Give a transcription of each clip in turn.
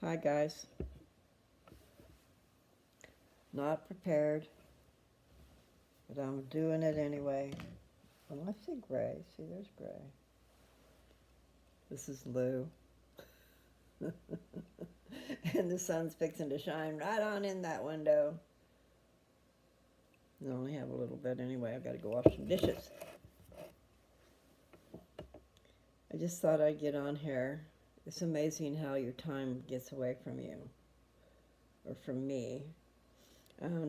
Hi guys. Not prepared, but I'm doing it anyway. Oh, I see Gray. See, there's Gray. This is Lou. And the sun's fixing to shine right on in that window. I only have a little bit anyway. I've got to go wash some dishes. I just thought I'd get on here. It's amazing how your time gets away from you, or from me.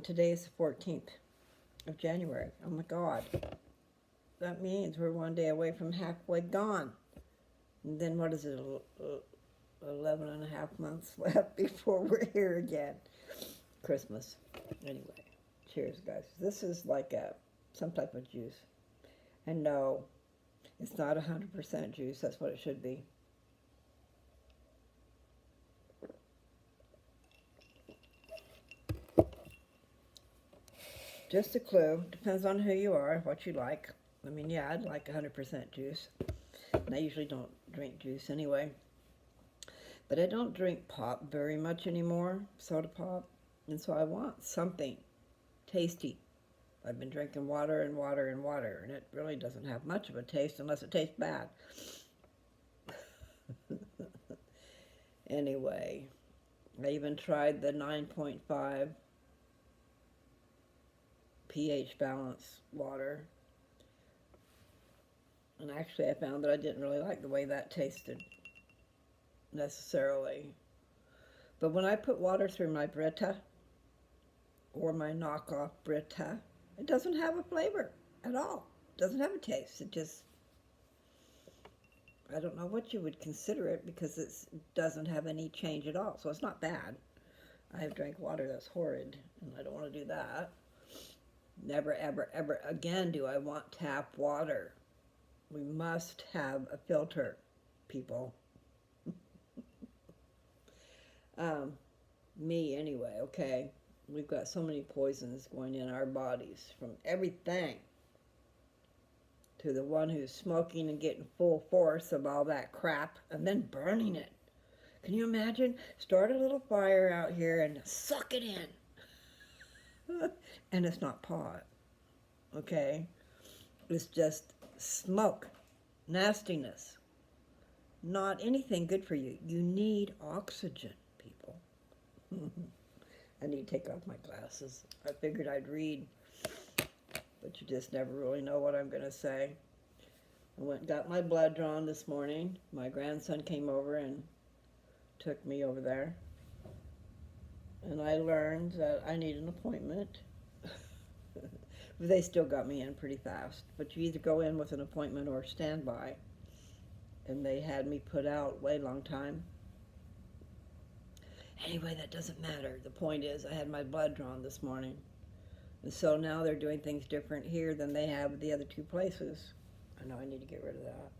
Today is the 14th of January. Oh my God. That means we're one day away from halfway gone. And then what is it, 11 and a half months left before we're here again. Christmas. Anyway, cheers, guys. This is like some type of juice. And no, it's not 100% juice. That's what it should be. Just a clue. Depends on who you are, what you like. I mean, yeah, I'd like 100% juice. And I usually don't drink juice anyway. But I don't drink pop very much anymore, soda pop. And so I want something tasty. I've been drinking water and water and water, and it really doesn't have much of a taste unless it tastes bad. Anyway, I even tried the 9.5 pH balance water. And actually I found that I didn't really like the way that tasted necessarily. But when I put water through my Brita or my knockoff Brita, it doesn't have a flavor at all. It doesn't have a taste. It just, I don't know what you would consider it because it doesn't have any change at all. So it's not bad. I have drank water that's horrid and I don't want to do that. Never, ever, ever again do I want tap water. We must have a filter, people. Me anyway, okay? We've got so many poisons going in our bodies, from everything to the one who's smoking and getting full force of all that crap and then burning it. Can you imagine? Start a little fire out here and suck it in. And it's not pot, okay? It's just smoke, nastiness, not anything good for you. You need oxygen, people. I need to take off my glasses. I figured I'd read, but you just never really know what I'm going to say. I went and got my blood drawn this morning. My grandson came over and took me over there. And I learned that I need an appointment. But they still got me in pretty fast. But you either go in with an appointment or standby. And they had me put out way long time. Anyway, that doesn't matter. The point is I had my blood drawn this morning. And so now they're doing things different here than they have at the other two places. I know I need to get rid of that.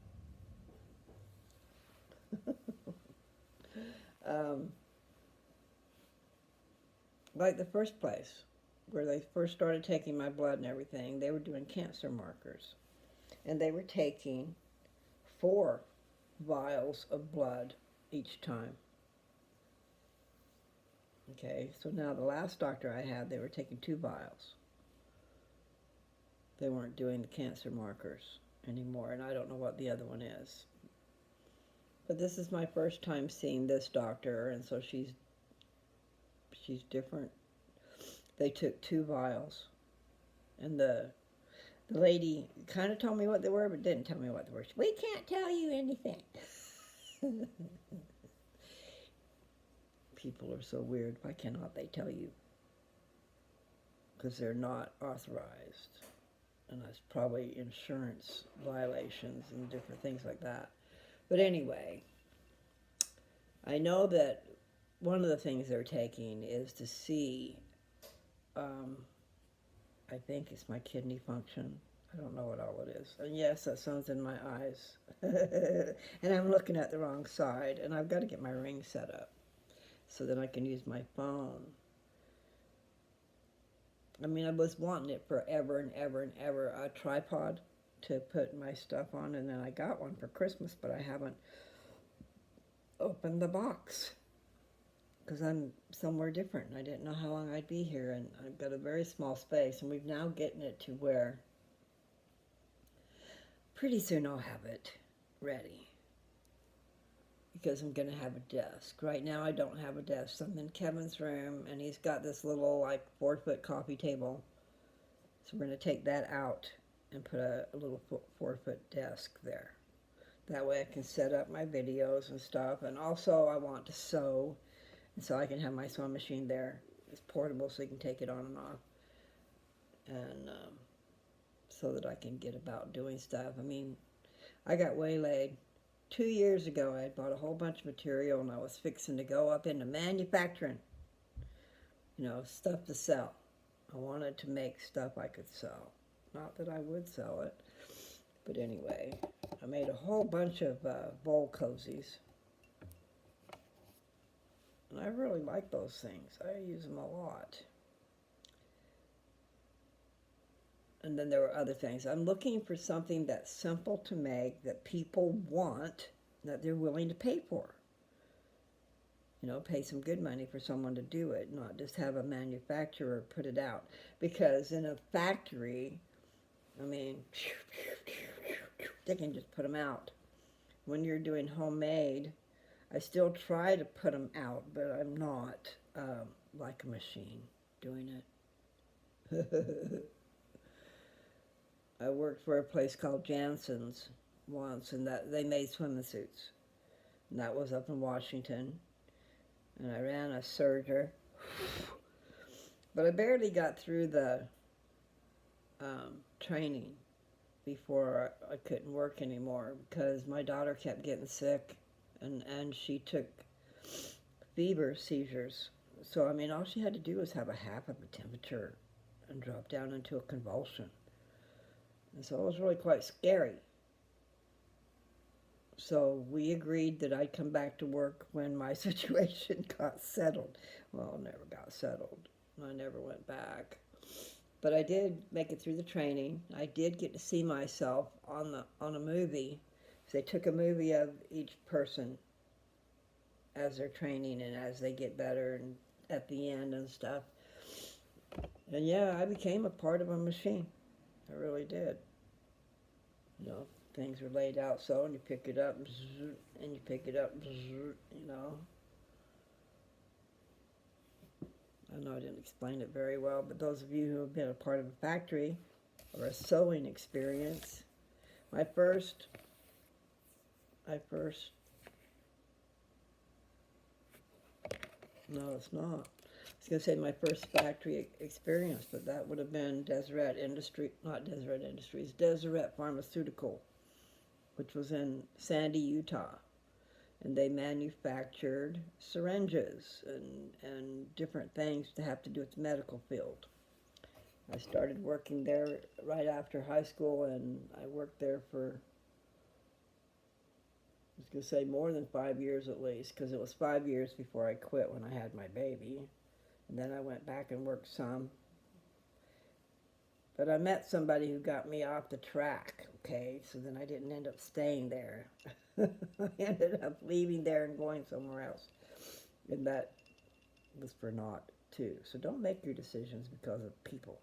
Like the first place, where they first started taking my blood and everything, they were doing cancer markers. And they were taking 4 vials of blood each time. Okay, so now the last doctor I had, they were taking 2 vials. They weren't doing the cancer markers anymore, and I don't know what the other one is. But this is my first time seeing this doctor, and so she's different. They took 2 vials, and the lady kind of told me what they were, but didn't tell me what they were. We can't tell you anything. People are so weird. Why cannot they tell you? Because they're not authorized. And that's probably insurance violations and different things like that. But anyway, I know that one of the things they're taking is to see, I think it's my kidney function. I don't know what all it is. And yes, that sun's in my eyes. And I'm looking at the wrong side. And I've got to get my ring set up so that I can use my phone. I mean, I was wanting it forever and ever and ever, a tripod to put my stuff on, and then I got one for Christmas, but I haven't opened the box. because I'm somewhere different. I didn't know how long I'd be here, and I've got a very small space, and we've now getting it to where pretty soon I'll have it ready because I'm going to have a desk. Right now I don't have a desk. I'm in Kevin's room, and he's got this little, like, 4-foot coffee table. So we're going to take that out and put a little 4-foot desk there. That way I can set up my videos and stuff. And also I want to sew, and so I can have my sewing machine there. It's portable, so you can take it on and off. And so that I can get about doing stuff. I mean, I got waylaid 2 years ago. I had bought a whole bunch of material, and I was fixing to go up into manufacturing, stuff to sell. I wanted to make stuff I could sell. Not that I would sell it, but anyway, I made a whole bunch of bowl cozies, and I really like those things. I use them a lot. And then there were other things. I'm looking for something that's simple to make, that people want, that they're willing to pay for. Pay some good money for someone to do it, not just have a manufacturer put it out. Because in a factory, I mean, they can just put them out. When you're doing homemade, I still try to put them out, but I'm not like a machine doing it. I worked for a place called Jansen's once, and that they made swimming suits. And that was up in Washington. And I ran a serger. But I barely got through the training before I couldn't work anymore, because my daughter kept getting sick, and she took fever seizures. So, I mean, all she had to do was have a half of a temperature and drop down into a convulsion. And so it was really quite scary. So we agreed that I'd come back to work when my situation got settled. Well, it never got settled. I never went back. But I did make it through the training. I did get to see myself on a movie. So they took a movie of each person as they're training and as they get better and at the end and stuff. And yeah, I became a part of a machine. I really did. Things are laid out so, and you pick it up, and you pick it up, I know I didn't explain it very well, but those of you who have been a part of a factory or a sewing experience, no, it's not. I was going to say my first factory experience, but that would have been Deseret Pharmaceutical, which was in Sandy, Utah. And they manufactured syringes and different things to have to do with the medical field. I started working there right after high school, and I worked there for, I was going to say more than 5 years at least, because it was 5 years before I quit when I had my baby. And then I went back and worked some. But I met somebody who got me off the track, okay? So then I didn't end up staying there. I ended up leaving there and going somewhere else. And that was for naught, too. So don't make your decisions because of people.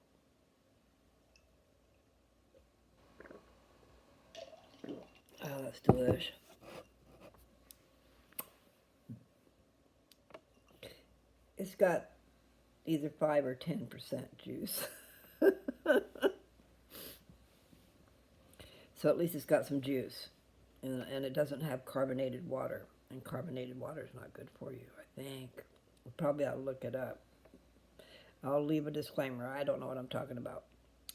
Oh, that's delicious. It's got either 5 or 10% juice. So at least it's got some juice. And it doesn't have carbonated water. And carbonated water is not good for you, I think. We probably ought to look it up. I'll leave a disclaimer. I don't know what I'm talking about.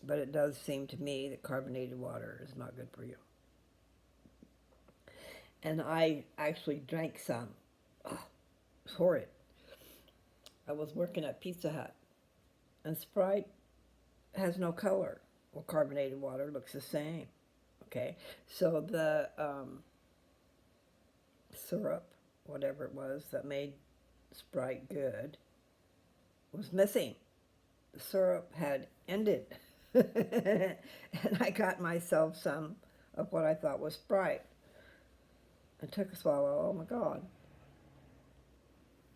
But it does seem to me that carbonated water is not good for you. And I actually drank some. Oh, it's horrid. I was working at Pizza Hut, and Sprite has no color. Well, carbonated water looks the same. Okay, so the syrup, whatever it was that made Sprite good, was missing. The syrup had ended. And I got myself some of what I thought was Sprite. I took a swallow. Oh my God.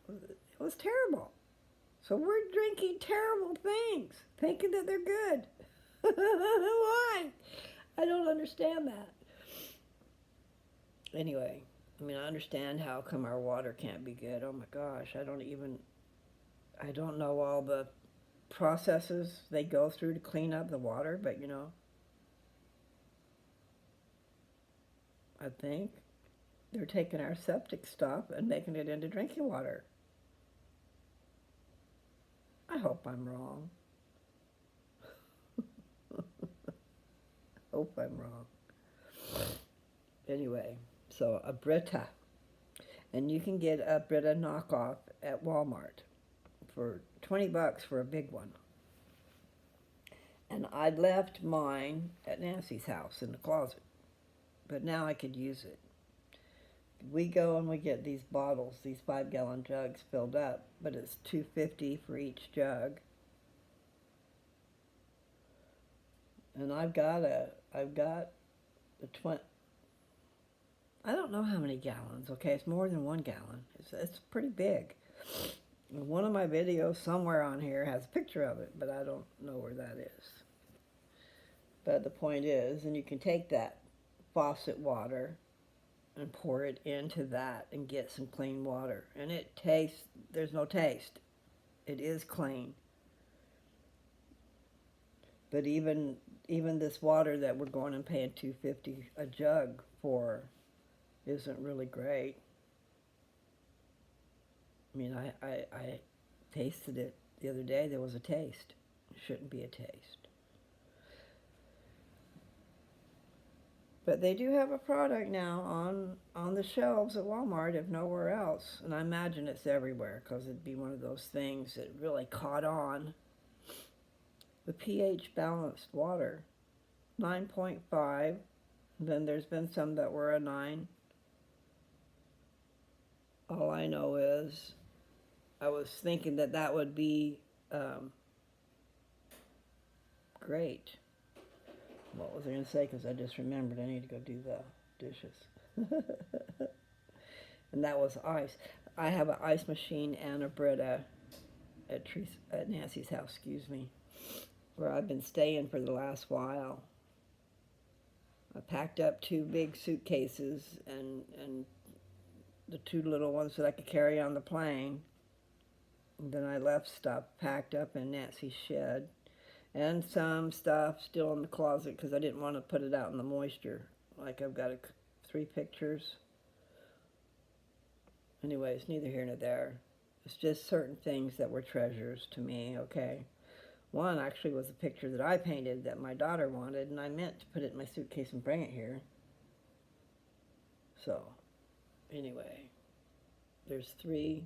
It was terrible. So we're drinking terrible things, thinking that they're good. Why? I don't understand that. Anyway, I mean, I understand how come our water can't be good. Oh my gosh, I don't know all the processes they go through to clean up the water, but you know, I think they're taking our septic stuff and making it into drinking water. I hope I'm wrong. Hope I'm wrong. Anyway, so a Brita. And you can get a Brita knockoff at Walmart for 20 bucks for a big one. And I'd left mine at Nancy's house in the closet, but now I could use it. We go and we get these bottles, these 5-gallon jugs filled up, but it's $2.50 for each jug. And I've got the 20. I don't know how many gallons. Okay, it's more than 1 gallon. It's pretty big. One of my videos somewhere on here has a picture of it, but I don't know where that is. But the point is, and you can take that faucet water and pour it into that and get some clean water. And it tastes, there's no taste. It is clean. But even this water that we're going and paying $2.50 a jug for isn't really great. I mean, I tasted it the other day. There was a taste. It shouldn't be a taste. But they do have a product now on the shelves at Walmart, if nowhere else. And I imagine it's everywhere because it'd be one of those things that really caught on. The pH balanced water, 9.5. Then there's been some that were a 9. All I know is I was thinking that would be great. What was I going to say? Because I just remembered I need to go do the dishes. And that was ice. I have an ice machine and a Brita at Nancy's house, excuse me, where I've been staying for the last while. I packed up 2 big suitcases and the 2 little ones that I could carry on the plane. And then I left stuff packed up in Nancy's shed. And some stuff still in the closet because I didn't want to put it out in the moisture. Like I've got 3 pictures. Anyway, it's neither here nor there. It's just certain things that were treasures to me, okay? One actually was a picture that I painted that my daughter wanted, and I meant to put it in my suitcase and bring it here. So, anyway, there's 3,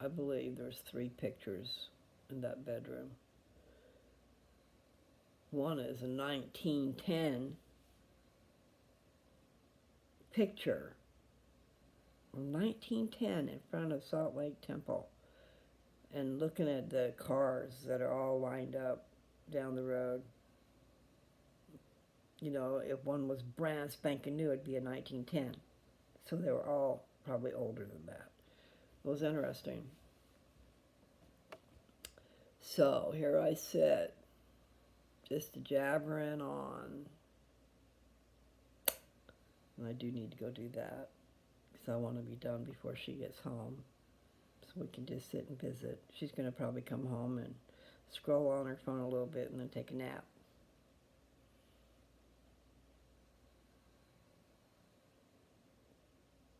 I believe there's 3 pictures in that bedroom. One is a 1910 picture from 1910 in front of Salt Lake Temple, and looking at the cars that are all lined up down the road. You know, if one was brand spanking new, it'd be a 1910. So they were all probably older than that. It was interesting. So here I sit, just jabbering on. And I do need to go do that because I want to be done before she gets home. So we can just sit and visit. She's going to probably come home and scroll on her phone a little bit and then take a nap.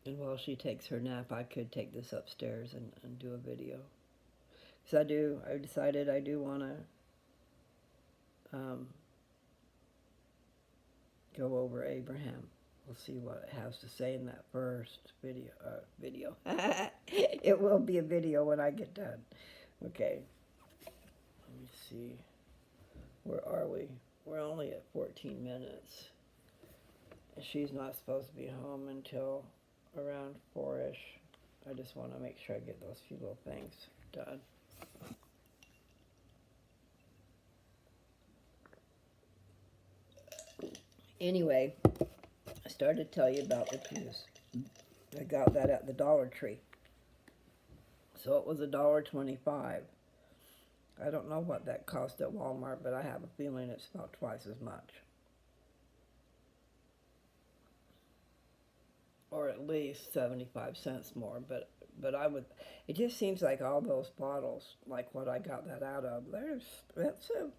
And while she takes her nap, I could take this upstairs and do a video. Because I've decided I do want to go over Abraham. We'll see what it has to say in that first video. It will be a video when I get done. Okay. Let me see. Where are we? We're only at 14 minutes. She's not supposed to be home until around 4-ish. I just want to make sure I get those few little things done. Anyway, I started to tell you about the juice. I got that at the Dollar Tree. So it was $1.25. I don't know what that cost at Walmart, but I have a feeling it's about twice as much. Or at least 75 cents more, but I would, it just seems like all those bottles, like what I got that out of, they're expensive.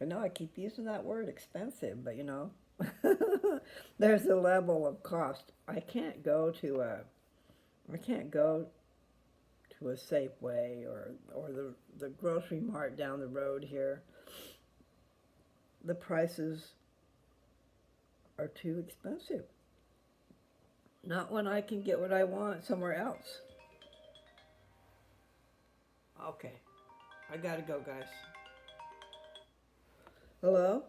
I know I keep using that word expensive, but you know, there's a level of cost. I can't go to a Safeway or the grocery mart down the road here. The prices are too expensive. Not when I can get what I want somewhere else. Okay, I gotta go, guys. Hello?